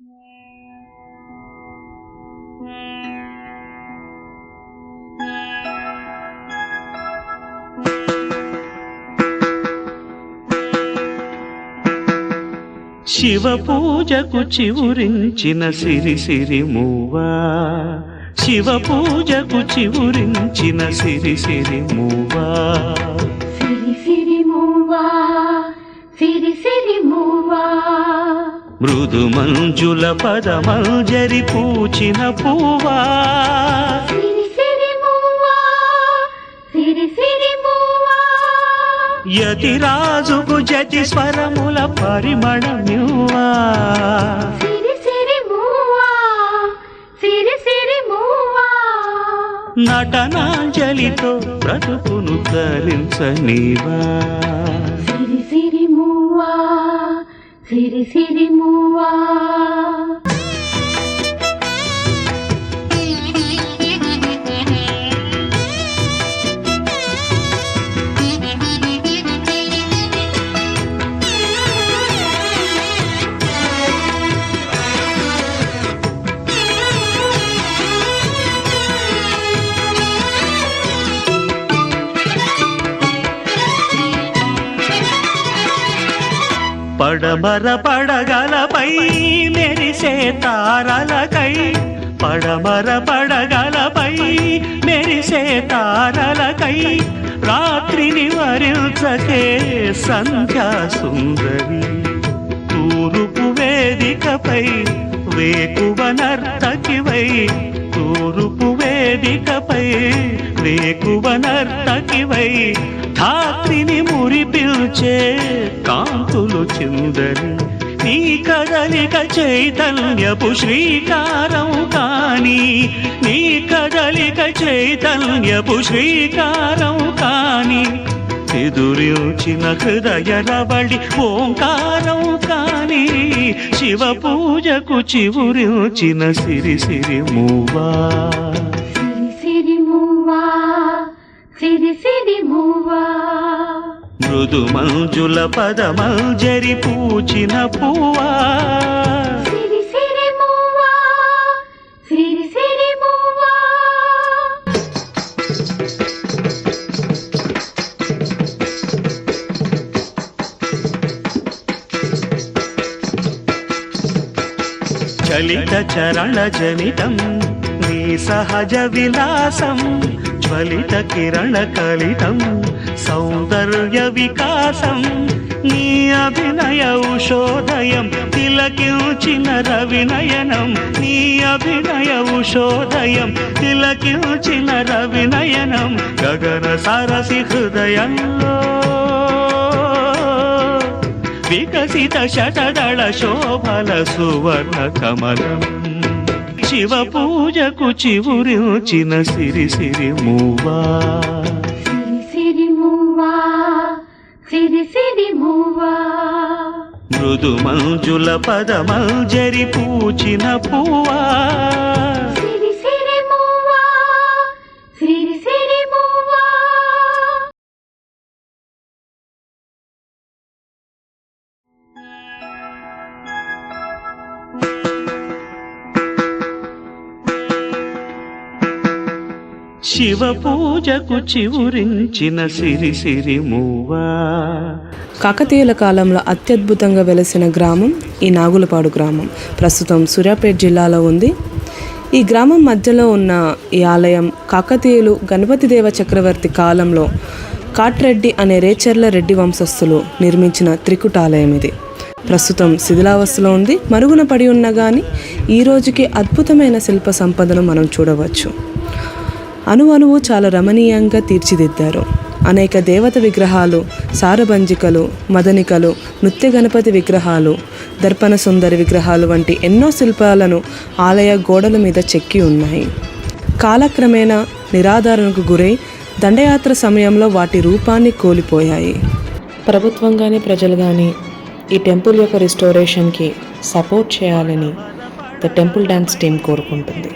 శివ పూజకు చివురించిన సిరి సిరి మూవా, శివ పూజకు చివురించిన సిరి సిరి మూవా, సిరి సిరి మూవా, సిరి సిరి మూవా, మృదు మంజుల పదమంజరి పూచిన పూవా, సిరి సిరి మూవా, సిరి సిరి మూవా, యతిరాజుకు జతి స్వరముల పరిమళమ్యువా, సిరి సిరి మూవా, సిరి సిరి మూవా, నటనాంజలితో బ్రతుకును తరించనీవా, సిరి సిరి మూవా, సిరి సిరి మూవా. పడమర పడగలపై మెరిసే తారలకై, పడమర పడగలపై మెరిసే తారలకై, రాత్రిని వరించకే సంధ్యా సుందరి, తూరుపు వేదికపై వేకువ నర్తకివై, తూరుపు వేదికపై వేకువ నర్తకివై, ధాత్రిని మురిపిల్చే కాంతులు చిందరి, నీ కదలిక చైతన్యపు శ్రీకారం కాని, నీ కదలిక చైతన్యపు శ్రీకారం కాని, ఎదురించిన హృదయ రవళి ఓంకారం కాని, శివ పూజకు చివురించిన సిరి సిరి మూవా, సిరి సిరి మూవా, సిరి సిరి మూవా, మృదు మంజుల పదమంజరి పూచిన పూవా, సిరి సిరి మూవా, సిరి సిరి మూవా. చలిత చరణ జనితం నీ సహజ విలాసం, జ్వలిత కిరణ కలితం సౌందర్య వికాసం, నీ అభినయ ఉషోదయం తిలకించిన రవినయనం, నీ అభినయ ఉషోదయం తిలకించిన రవినయనం, గగన సరసి హృదయంలో వికసిత శతదళ శోభల సువర్ణ కమలం, శివ పూజకు చివురించిన సిరి సిరి మూవా, సిరి సిరి మూవా, సిరి సిరి మూవా, మృదు మంజుల పదమంజరి పూచిన పూవా, సిరి సిరి మూవా, సిరి సిరి మూవా. శివ పూజకు చివురించిన సిరి సిరి మూవా. కాకతీయుల కాలంలో అత్యద్భుతంగా వెలసిన గ్రామం ఈ నాగులపాడు గ్రామం. ప్రస్తుతం సూర్యాపేట జిల్లాలో ఉంది. ఈ గ్రామం మధ్యలో ఉన్న ఈ ఆలయం కాకతీయులు గణపతిదేవ చక్రవర్తి కాలంలో కాట్రెడ్డి అనే రేచర్ల రెడ్డి వంశస్థులు నిర్మించిన త్రికుటాలయం ఇది. ప్రస్తుతం శిథిలావస్థలో ఉంది. మరుగున పడి ఉన్నా కానీ ఈ రోజుకి అద్భుతమైన శిల్ప సంపదను మనం చూడవచ్చు. అణువణువు చాలా రమణీయంగా తీర్చిదిద్దారు. అనేక దేవత విగ్రహాలు, సారభంజికలు, మదనికలు, నృత్య గణపతి విగ్రహాలు, దర్పణ సుందరి విగ్రహాలు వంటి ఎన్నో శిల్పాలను ఆలయ గోడల మీద చెక్కి ఉన్నాయి. కాలక్రమేణా నిరాధారణకు గురై దండయాత్ర సమయంలో వాటి రూపాన్ని కోల్పోయాయి. ప్రభుత్వం కానీ ప్రజలు కానీ ఈ టెంపుల్ యొక్క రిస్టోరేషన్కి సపోర్ట్ చేయాలని ద టెంపుల్ డ్యాన్స్ టీమ్ కోరుకుంటుంది.